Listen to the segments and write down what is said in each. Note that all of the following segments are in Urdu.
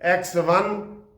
X1,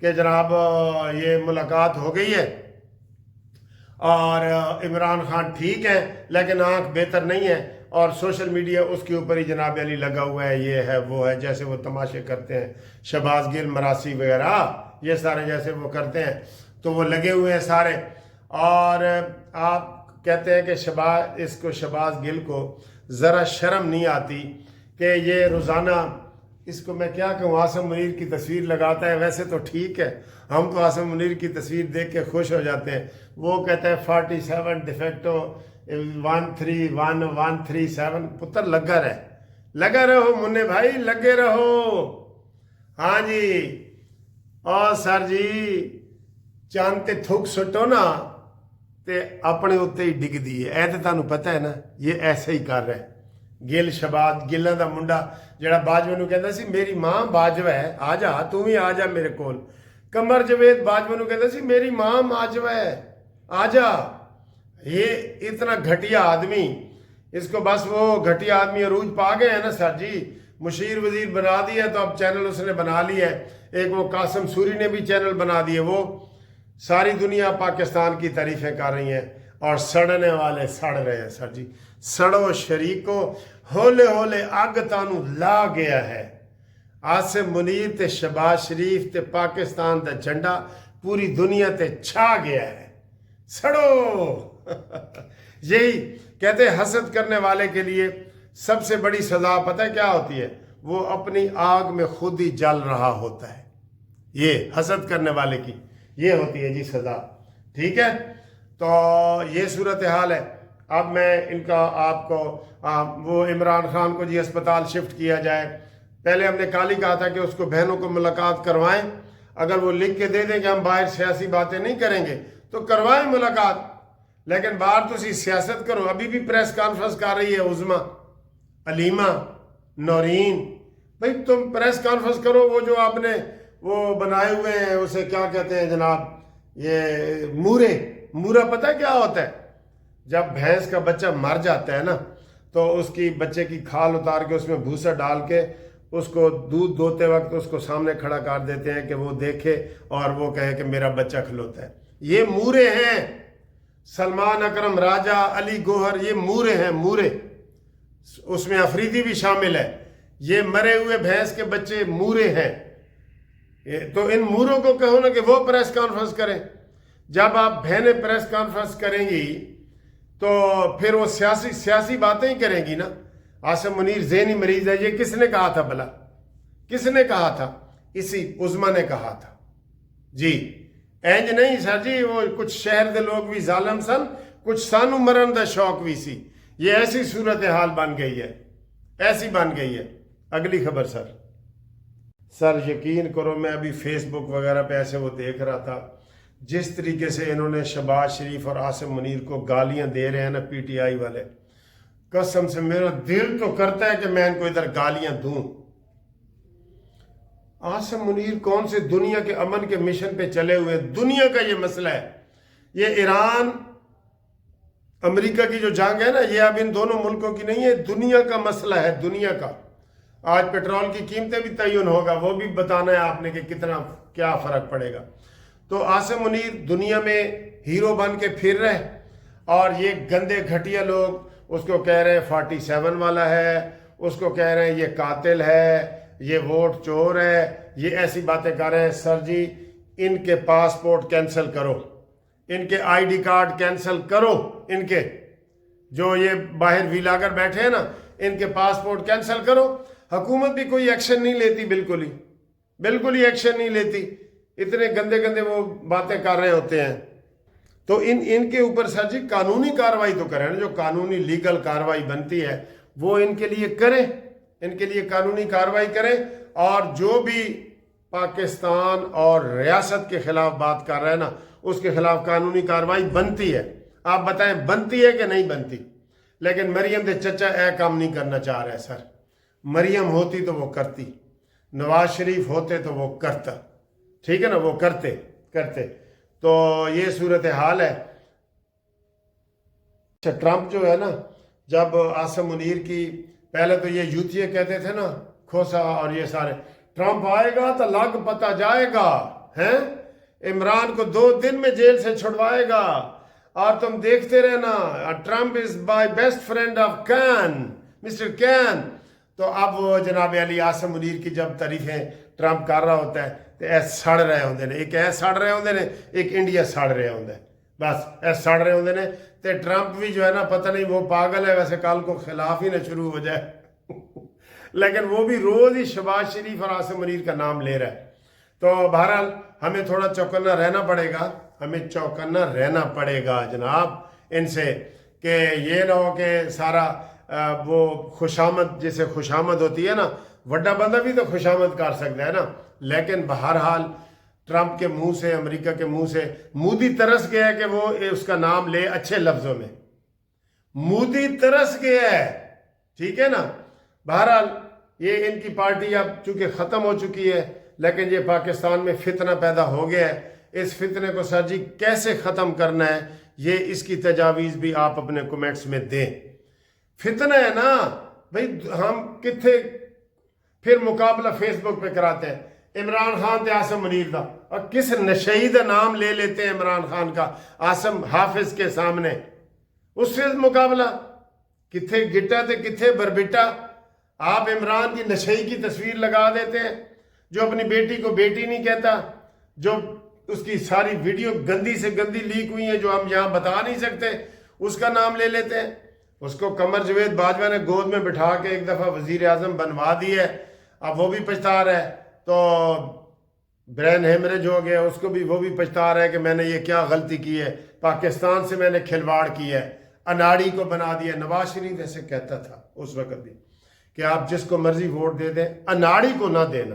کہ جناب یہ ملاقات ہو گئی ہے اور عمران خان ٹھیک ہے لیکن آنکھ بہتر نہیں ہے، اور سوشل میڈیا اس کے اوپر ہی جناب علی لگا ہوا ہے، یہ ہے وہ ہے، جیسے وہ تماشے کرتے ہیں شہباز گل مراسی وغیرہ یہ سارے جیسے وہ کرتے ہیں تو وہ لگے ہوئے ہیں سارے. اور آپ کہتے ہیں کہ شہباز گل کو ذرا شرم نہیں آتی کہ یہ روزانہ، اس کو میں کیا کہوں، عاصم منیر کی تصویر لگاتا ہے. ویسے تو ٹھیک ہے، ہم تو عاصم منیر کی تصویر دیکھ کے خوش ہو جاتے ہیں. وہ کہتا ہے 47 ڈیفیکٹو 13137 پتر لگا رہو منہ بھائی، لگے رہو. ہاں جی، اور سر جی چاند تے تھوک سٹو نا تے اپنے اتنے ہی ڈگ دی ہے. تو تمہیں پتہ ہے نا یہ ایسے ہی کر رہا ہے. گل شہباز گلاں دا منڈا جڑا باجوے نو کہندا سی میری ماں باجوہ ہے آ جا تو بھی آ جا میرے کول. قمر جاوید باجوے نو کہندا سی میری ماں باجوہ ہے آ جا. یہ اتنا گھٹیا آدمی، اس کو بس وہ گھٹیا آدمی عروج پا گئے ہیں نا سر جی. مشیر وزیر بنا دیا تو اب چینل اس نے بنا لیا ہے. ایک وہ قاسم سوری نے بھی چینل بنا دیے. وہ ساری دنیا پاکستان کی تعریفیں کر رہی ہیں اور سڑنے والے سڑ رہے ہیں سر جی. سڑو شریکو ہولے ہولے اگ تانو لا گیا ہے. عاصم منیر تے شہباز شریف تے پاکستان دا جھنڈا پوری دنیا تے چھا گیا ہے. سڑو. یہی کہتے ہیں حسد کرنے والے کے لیے سب سے بڑی سزا پتہ ہے کیا ہوتی ہے؟ وہ اپنی آگ میں خود ہی جل رہا ہوتا ہے. یہ حسد کرنے والے کی یہ ہوتی ہے جی سزا. ٹھیک ہے، تو یہ صورتحال ہے. اب میں ان کا آپ کو وہ عمران خان کو جی اسپتال شفٹ کیا جائے. پہلے ہم نے کل ہی کہا تھا کہ اس کو بہنوں کو ملاقات کروائیں. اگر وہ لکھ کے دے دیں کہ ہم باہر سیاسی باتیں نہیں کریں گے تو کروائیں ملاقات، لیکن باہر تو سیاست کرو. ابھی بھی پریس کانفرنس کر رہی ہے عظما، علیمہ، نورین. بھائی تم پریس کانفرنس کرو. وہ جو آپ نے وہ بنائے ہوئے ہیں اسے کیا کہتے ہیں جناب، یہ مورا پتہ کیا ہوتا ہے؟ جب بھینس کا بچہ مر جاتا ہے نا تو اس کی بچے کی کھال اتار کے اس میں بھوسا ڈال کے اس کو دودھ دوتے وقت اس کو سامنے کھڑا کر دیتے ہیں کہ وہ دیکھے اور وہ کہے کہ میرا بچہ کھلوتا ہے. یہ مورے ہیں. سلمان اکرم راجہ، علی گوہر، یہ مورے ہیں. مورے اس میں افریدی بھی شامل ہے. یہ مرے ہوئے بھینس کے بچے مورے ہیں. تو ان موروں کو کہو نا کہ وہ پریس کانفرنس کریں. جب آپ بہنیں پریس کانفرنس کریں گی تو پھر وہ سیاسی باتیں ہی کریں گی نا. عاصم منیر ذہنی مریض ہے، یہ کس نے کہا تھا بھلا؟ کس نے کہا تھا؟ اسی عظما نے کہا تھا جی. اینج نہیں سر جی، وہ کچھ شہر دے لوگ بھی ظالم سن، کچھ سانو مرن دا شوق بھی سی. یہ ایسی صورتحال بن گئی ہے، ایسی بن گئی ہے. اگلی خبر سر یقین کرو میں ابھی فیس بک وغیرہ پہ ایسے وہ دیکھ رہا تھا جس طریقے سے انہوں نے شہباز شریف اور عاصم منیر کو گالیاں دے رہے ہیں نا پی ٹی آئی والے. قسم سے میرا دل تو کرتا ہے کہ میں ان کو ادھر گالیاں دوں. عاصم منیر کون سے دنیا کے امن کے مشن پہ چلے ہوئے؟ دنیا کا یہ مسئلہ ہے. یہ ایران امریکہ کی جو جنگ ہے نا، یہ اب ان دونوں ملکوں کی نہیں ہے، دنیا کا مسئلہ ہے، دنیا کا. آج پیٹرول کی قیمتیں بھی تعین ہوگا، وہ بھی بتانا ہے آپ نے کہ کتنا کیا فرق پڑے گا. تو عاصم منیر دنیا میں ہیرو بن کے پھر رہے اور یہ گندے گھٹیا لوگ اس کو کہہ رہے ہیں 47 والا ہے، اس کو کہہ رہے ہیں یہ قاتل ہے، یہ ووٹ چور ہے، یہ ایسی باتیں کر رہے ہیں. سر جی ان کے پاسپورٹ کینسل کرو، ان کے آئی ڈی کارڈ کینسل کرو. ان کے جو یہ باہر ویلاگر بیٹھے ہیں نا، ان کے پاسپورٹ کینسل کرو. حکومت بھی کوئی ایکشن نہیں لیتی، بالکل ہی ایکشن نہیں لیتی. اتنے گندے وہ باتیں کر رہے ہوتے ہیں. تو ان کے اوپر سر جی قانونی کارروائی تو کریں نا، جو قانونی لیگل کارروائی بنتی ہے وہ ان کے لیے کریں، ان کے لیے قانونی کارروائی کریں. اور جو بھی پاکستان اور ریاست کے خلاف بات کر رہا ہے نا، اس کے خلاف قانونی کارروائی بنتی ہے. آپ بتائیں بنتی ہے کہ نہیں بنتی؟ لیکن مریم دے چچا اے کام نہیں کرنا چاہ رہے سر. مریم ہوتی تو وہ کرتی، نواز شریف ہوتے تو وہ کرتا. ٹھیک ہے نا، وہ کرتے. تو یہ صورتحال ہے. ٹرمپ جو ہے نا، جب عاصم منیر کی پہلے تو یہ یوتھیے کہتے تھے نا، کھوسا اور یہ سارے، ٹرمپ آئے گا تو لگ پتہ جائے گا. ہیں عمران کو 2 دن میں جیل سے چھڑوائے گا اور تم دیکھتے رہنا Trump is by best friend of Ken Mister Ken. تو اب وہ جناب علی عاصم منیر کی جب تعریفیں ٹرمپ کر رہا ہوتا ہے تو اے سڑ رہے ہوندے نے, ایک اے سڑ رہے ہوندے نے, ایک انڈیا سڑ رہے ہوندے, بس اے سڑ رہے ہوندے نے. تے ٹرمپ بھی جو ہے نا پتہ نہیں وہ پاگل ہے, ویسے کل کو خلاف ہی نہ شروع ہو جائے لیکن وہ بھی روز ہی شہباز شریف اور عاصم منیر کا نام لے رہا ہے. تو بہرحال ہمیں تھوڑا چوکنا رہنا پڑے گا, ہمیں چوکنا رہنا پڑے گا جناب ان سے, کہ یہ نہ ہو کہ سارا وہ خوشامد جیسے خوشامد ہوتی ہے نا, وڈا بندہ بھی تو خوشامد کر سکتا ہے نا, لیکن بہرحال ٹرمپ کے منہ سے, امریکہ کے منہ سے مودی ترس گیا ہے کہ وہ اس کا نام لے اچھے لفظوں میں, مودی ترس گیا ہے, ٹھیک ہے نا. بہرحال یہ ان کی پارٹی اب چونکہ ختم ہو چکی ہے, لیکن یہ پاکستان میں فتنہ پیدا ہو گیا ہے. اس فتنے کو سر جی کیسے ختم کرنا ہے, یہ اس کی تجاویز بھی آپ اپنے کومنٹس میں دیں. فتنہ ہے نا بھئی, ہم کتنے پھر مقابلہ فیس بک پہ کراتے ہیں عمران خان تے عاصم منیر دا, اور کس نشئی دا نام لے لیتے ہیں عمران خان کا عاصم حافظ کے سامنے, اس سے مقابلہ کتنے گٹا تے کتنے بربٹا. آپ عمران کی نشئی کی تصویر لگا دیتے ہیں, جو اپنی بیٹی کو بیٹی نہیں کہتا, جو اس کی ساری ویڈیو گندی سے گندی لیک ہوئی ہیں جو ہم یہاں بتا نہیں سکتے, اس کا نام لے لیتے ہیں. اس کو قمر جاوید باجوہ نے گود میں بٹھا کے ایک دفعہ وزیر اعظم بنوا دی ہے, اب وہ بھی پچھتا رہا ہے. تو برین ہیمریج ہو گیا, اس کو بھی وہ بھی پچھتا رہا ہے کہ میں نے یہ کیا غلطی کی ہے, پاکستان سے میں نے کھلواڑ کی ہے, اناڑی کو بنا دیا. نواز شریف ایسے کہتا تھا اس وقت بھی کہ آپ جس کو مرضی ووٹ دے دیں, اناڑی کو نہ دینا.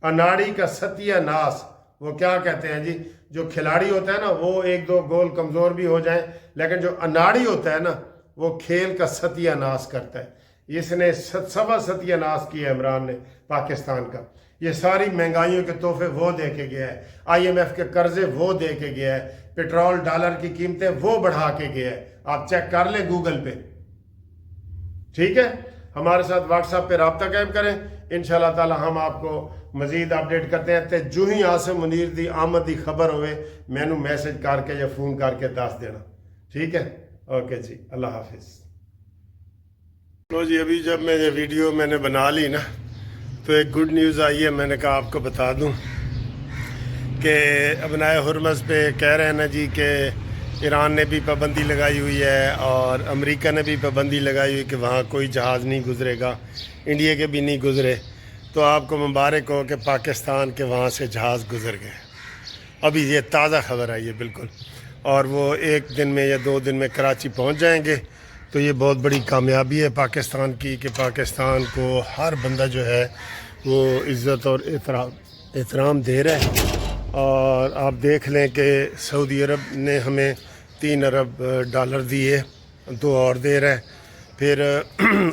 اناڑی کا ستیہ ناس, وہ کیا کہتے ہیں جی, جو کھلاڑی ہوتا ہے نا وہ 1-2 گول کمزور بھی ہو جائیں, لیکن جو اناڑی ہوتا ہے نا وہ کھیل کا ستیہ ناس کرتا ہے. اس نے سوا ستیہ ناس کیا ہے عمران نے پاکستان کا. یہ ساری مہنگائیوں کے تحفے وہ دے کے گیا ہے, IMF کے قرضے وہ دے کے گیا ہے, پیٹرول ڈالر کی قیمتیں وہ بڑھا کے گیا ہے. آپ چیک کر لیں گوگل پہ, ٹھیک ہے. ہمارے ساتھ واٹس ایپ پہ رابطہ قائم کریں, انشاءاللہ تعالی ہم آپ کو مزید اپڈیٹ کرتے ہیں. تے جو ہی عاصم منیر دی آمد دی خبر ہوئے مینو میسج کر کے یا فون کر کے دس دینا, ٹھیک ہے. اوکے جی, اللہ حافظ. لو جی, ابھی جب میں یہ ویڈیو میں نے بنا لی نا تو ایک گڈ نیوز آئی ہے, میں نے کہا آپ کو بتا دوں کہ ابنائے ہرمز پہ کہہ رہے ہیں نا جی کہ ایران نے بھی پابندی لگائی ہوئی ہے اور امریکہ نے بھی پابندی لگائی ہوئی کہ وہاں کوئی جہاز نہیں گزرے گا, انڈیا کے بھی نہیں گزرے. تو آپ کو مبارک ہو کہ پاکستان کے وہاں سے جہاز گزر گئے. ابھی یہ تازہ خبر آئی ہے بالکل, اور وہ 1 دن میں یا 2 دن میں کراچی پہنچ جائیں گے. تو یہ بہت بڑی کامیابی ہے پاکستان کی کہ پاکستان کو ہر بندہ جو ہے وہ عزت اور احترام دے رہا ہے. اور آپ دیکھ لیں کہ سعودی عرب نے ہمیں 3 ارب ڈالر دیے, 2 اور دے رہا ہے. پھر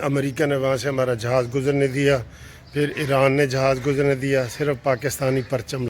امریکہ نے وہاں سے ہمارا جہاز گزرنے دیا, پھر ایران نے جہاز گزرنے دیا, صرف پاکستانی پرچم